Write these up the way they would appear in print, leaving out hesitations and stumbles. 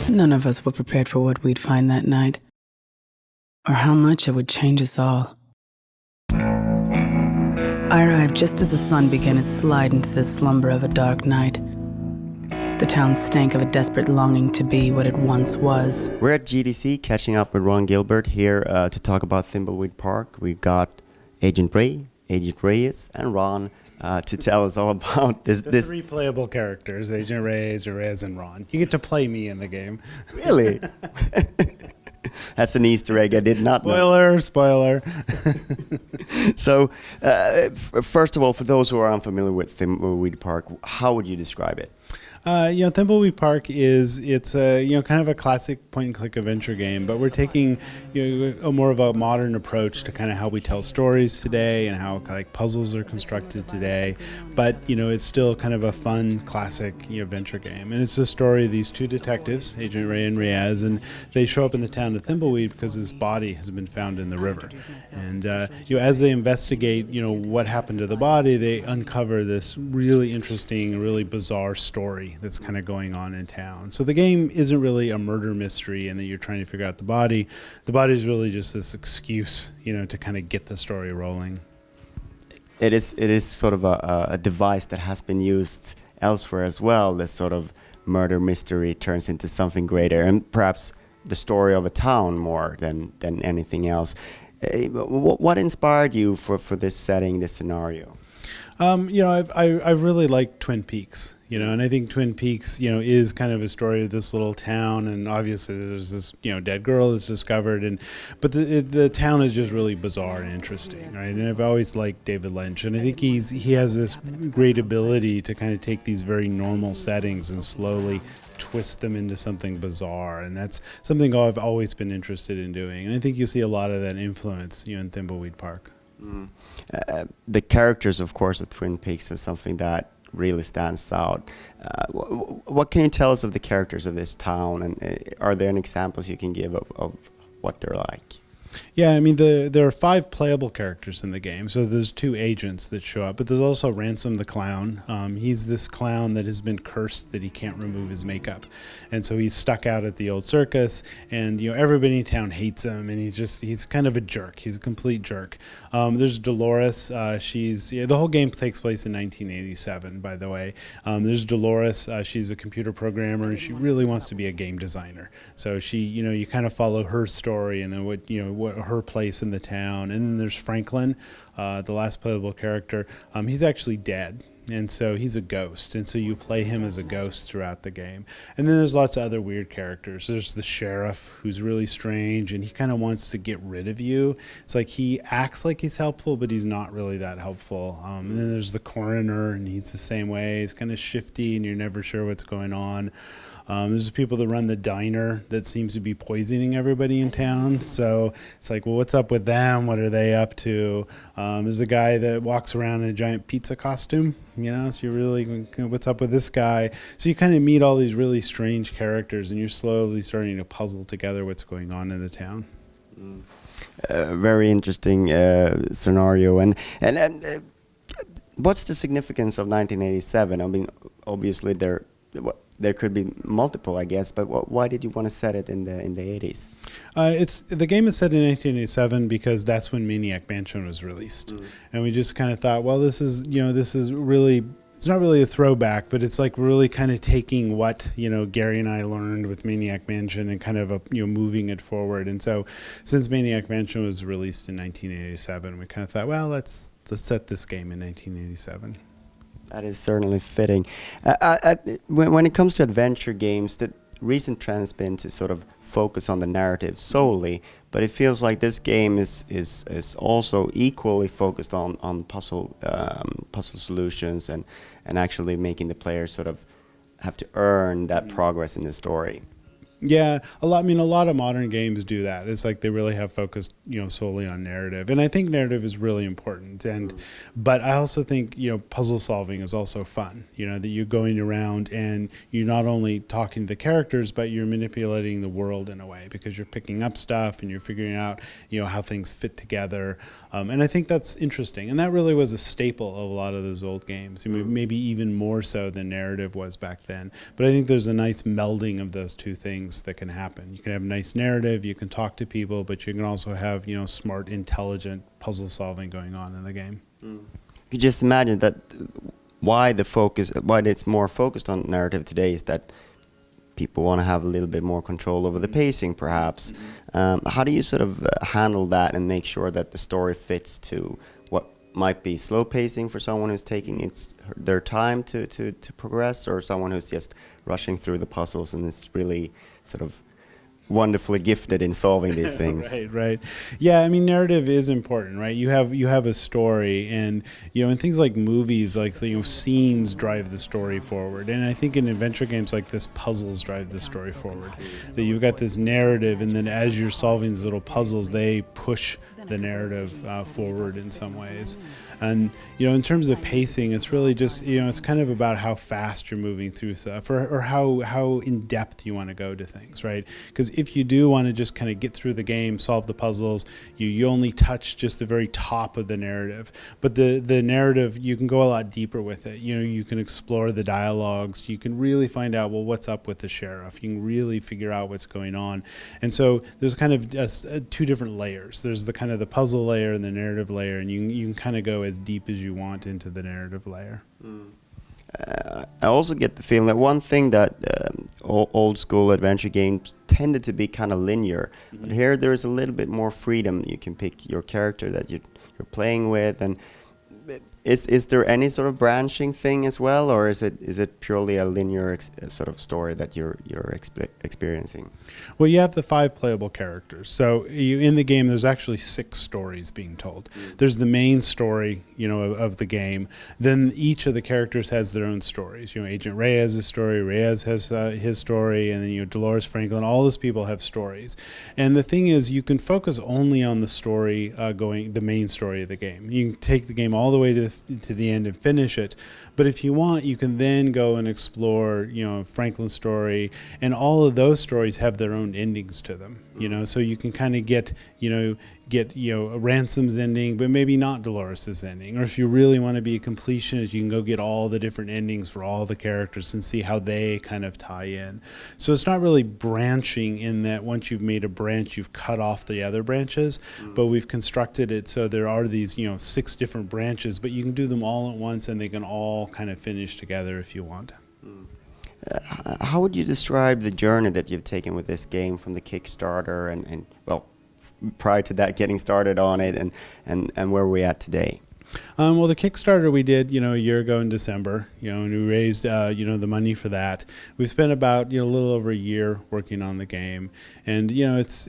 None of us were prepared for what we'd find that night, or how much it would change us all. I arrived just as the sun began its slide into the slumber of a dark night. The town stank of a desperate longing to be what it once was. We're at GDC catching up with Ron Gilbert here to talk about Thimbleweed Park. We've got Agent Ray, Agent Reyes, and Ron to tell us all about this. The three playable characters, Agent Reyes, and Ron. You get to play me in the game. Really? That's an Easter egg I did not know. Spoiler. So, first of all, for those who are unfamiliar with Thimbleweed Park, how would you describe it? Thimbleweed Park it's a kind of a classic point-and-click adventure game, but we're taking a more of a modern approach to kind of how we tell stories today and how like puzzles are constructed today. But it's still kind of a fun classic adventure game, and it's the story of these two detectives, Agent Ray and Reyes, and they show up in the town of Thimbleweed because his body has been found in the river, and as they investigate what happened to the body, they uncover this really interesting, really bizarre story that's kind of going on in town. So the game isn't really a murder mystery and that you're trying to figure out the body. The body is really just this excuse, to kind of get the story rolling. It is sort of a device that has been used elsewhere as well. This sort of murder mystery turns into something greater, and perhaps the story of a town more than anything else. What inspired you for this setting, this scenario? I've really liked Twin Peaks, and I think Twin Peaks, is kind of a story of this little town, and obviously there's this, dead girl that's discovered, but the town is just really bizarre and interesting, right? And I've always liked David Lynch, and I think he has this great ability to kind of take these very normal settings and slowly twist them into something bizarre, and that's something I've always been interested in doing, and I think you see a lot of that influence, in Thimbleweed Park. The characters, of course, of Twin Peaks is something that really stands out. What can you tell us of the characters of this town, and are there any examples you can give of what they're like? Yeah, I mean, there are 5 playable characters in the game. So there's 2 agents that show up, but there's also Ransom the clown. He's this clown that has been cursed that he can't remove his makeup. And so he's stuck out at the old circus, and everybody in town hates him, and he's kind of a jerk. He's a complete jerk. There's Dolores. The whole game takes place in 1987, by the way. There's Dolores. She's a computer programmer, and she really wants to be a game designer. So she, you kind of follow her story and then what her place in the town. And then there's Franklin, the last playable character. He's actually dead, and so he's a ghost, and so you play him as a ghost throughout the game. And then there's lots of other weird characters. There's the sheriff, who's really strange, and he kind of wants to get rid of you. It's like he acts like he's helpful, but he's not really that helpful. And then there's the coroner, and he's the same way. He's kind of shifty, and you're never sure what's going on. There's the people that run the diner that seems to be poisoning everybody in town. So it's like, well, what's up with them? What are they up to? There's a guy that walks around in a giant pizza costume, so you're really, what's up with this guy? So you kind of meet all these really strange characters, and you're slowly starting to puzzle together what's going on in the town. Very interesting scenario. And what's the significance of 1987? I mean, obviously there could be multiple, I guess, but why did you want to set it in the 80s? The game is set in 1987 because that's when Maniac Mansion was released, and we just kind of thought, well, this is really. It's not really a throwback, but it's like really kind of taking what Gary and I learned with Maniac Mansion and kind of moving it forward. And so, since Maniac Mansion was released in 1987, we kind of thought, well, let's set this game in 1987. That is certainly fitting. When it comes to adventure games, the recent trend has been to sort of focus on the narrative solely, but it feels like this game is also equally focused on puzzle solutions and actually making the player sort of have to earn that progress in the story. Yeah, a lot. I mean, a lot of modern games do that. It's like they really have focused, solely on narrative, and I think narrative is really important. But I also think puzzle solving is also fun. That you're going around and you're not only talking to the characters, but you're manipulating the world in a way because you're picking up stuff and you're figuring out how things fit together. And I think that's interesting, and that really was a staple of a lot of those old games. I mean, maybe even more so than narrative was back then. But I think there's a nice melding of those two things that can happen. You can have nice narrative, you can talk to people, but you can also have smart, intelligent puzzle solving going on in the game. You just imagine that why it's more focused on narrative today is that people want to have a little bit more control over the pacing, perhaps. How do you sort of handle that and make sure that the story fits to what might be slow pacing for someone who's taking their time to progress, or someone who's just rushing through the puzzles and is really sort of wonderfully gifted in solving these things? Right. Yeah, I mean, narrative is important, right? You have a story, and in things like movies, like scenes drive the story forward. And I think in adventure games like this, puzzles drive the story forward. That you've got this narrative, and then as you're solving these little puzzles, they push the narrative forward in some ways. And in terms of pacing, it's really just it's kind of about how fast you're moving through stuff, or how in depth you want to go to things, right? Because if you do want to just kind of get through the game, solve the puzzles, you only touch just the very top of the narrative. But the narrative, you can go a lot deeper with it. You can explore the dialogues. You can really find out, well, what's up with the sheriff. You can really figure out what's going on. And so there's kind of two different layers. There's the kind of the puzzle layer and the narrative layer, and you can kind of go as deep as you want into the narrative layer. I also get the feeling that one thing that old school adventure games tended to be kind of linear, but here there is a little bit more freedom. You can pick your character that you're playing with, and is there any sort of branching thing as well, or is it purely a linear sort of story that you're experiencing? Well, you have the 5 playable characters. So in the game, there's actually 6 stories being told. There's the main story, of the game. Then each of the characters has their own stories. Agent Ray has a story, Reyes has his story, and then Dolores Franklin. All those people have stories. And the thing is, you can focus only on the story the main story of the game. You can take the game all the way to the end and finish it. But if you want, you can then go and explore, Franklin's story, and all of those stories have their own endings to them. So you can kind of get Ransom's ending, but maybe not Dolores's ending. Or if you really want to be a completionist, you can go get all the different endings for all the characters and see how they kind of tie in. So it's not really branching in that once you've made a branch, you've cut off the other branches, but we've constructed it so there are these, 6 different branches, but you can do them all at once and they can all kind of finish together if you want. How would you describe the journey that you've taken with this game from the Kickstarter and prior to that, getting started on it, and where we're at today? Well, the Kickstarter we did, a year ago in December, and we raised, the money for that. We've spent about, a little over a year working on the game, and it's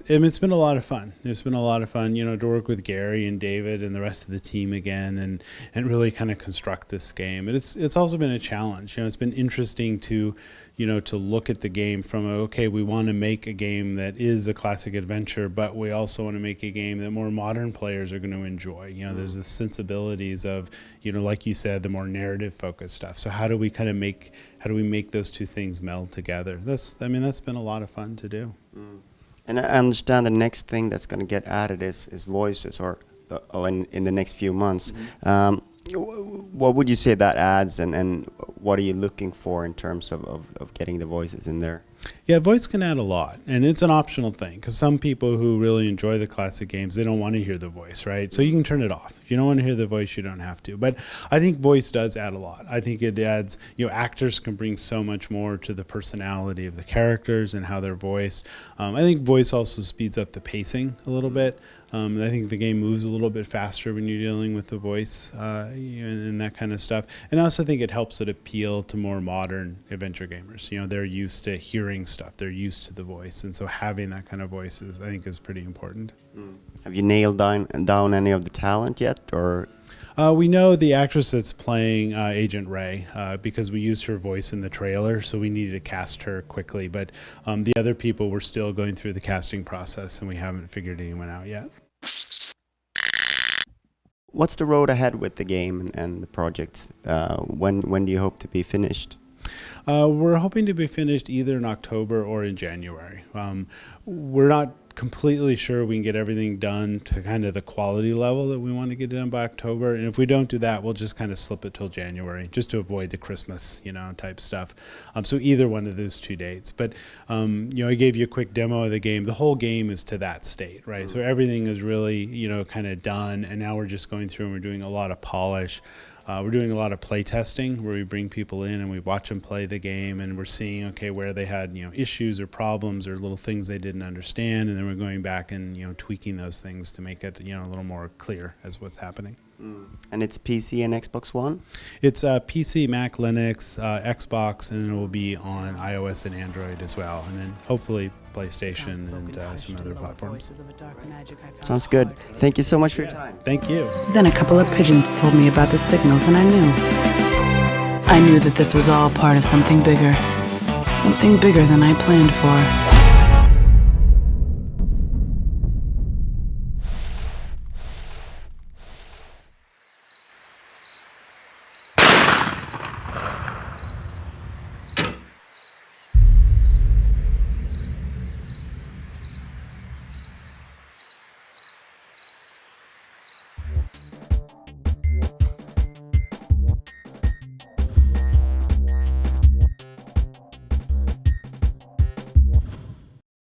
been a lot of fun. It's been a lot of fun, to work with Gary and David and the rest of the team again, and really kind of construct this game. And it's also been a challenge. It's been interesting to look at the game from we want to make a game that is a classic adventure, but we also want to make a game that more modern players are going to enjoy. There's the sensibilities of, like you said, the more narrative focused stuff. So how do we make those two things meld together? That's been a lot of fun to do. And I understand the next thing that's going to get added is voices, or in the next few months. What would you say that adds, and what are you looking for in terms of getting the voices in there? Yeah, voice can add a lot, and it's an optional thing, because some people who really enjoy the classic games, they don't want to hear the voice, right? So you can turn it off. If you don't want to hear the voice, you don't have to. But I think voice does add a lot. I think it adds, actors can bring so much more to the personality of the characters and how they're voiced. I think voice also speeds up the pacing a little bit. I think the game moves a little bit faster when you're dealing with the voice and that kind of stuff. And I also think it helps it appeal to more modern adventure gamers. They're used to hearing stuff. They're used to the voice. And so having that kind of voice I think is pretty important. Have you nailed down any of the talent yet, or? We know the actress that's playing Agent Ray because we used her voice in the trailer, so we needed to cast her quickly. But the other people, we're still going through the casting process, and we haven't figured anyone out yet. What's the road ahead with the game and the project? When do you hope to be finished? We're hoping to be finished either in October or in January. We're not completely sure we can get everything done to kind of the quality level that we want to get done by October. And if we don't do that, we'll just kind of slip it till January just to avoid the Christmas, type stuff. So either one of those two dates. But, I gave you a quick demo of the game. The whole game is to that state, right? Mm-hmm. So everything is really, kind of done. And now we're just going through and we're doing a lot of polish. We're doing a lot of play testing where we bring people in and we watch them play the game, and we're seeing, where they had, issues or problems or little things they didn't understand. And then we're going back and, tweaking those things to make it, a little more clear as what's happening. And it's PC and Xbox One? It's PC, Mac, Linux, Xbox, and it will be on iOS and Android as well. And then hopefully PlayStation and some other platforms. Sounds good. Thank you so much for your time. Thank you. Then a couple of pigeons told me about the signals, and I knew. I knew that this was all part of something bigger than I planned for.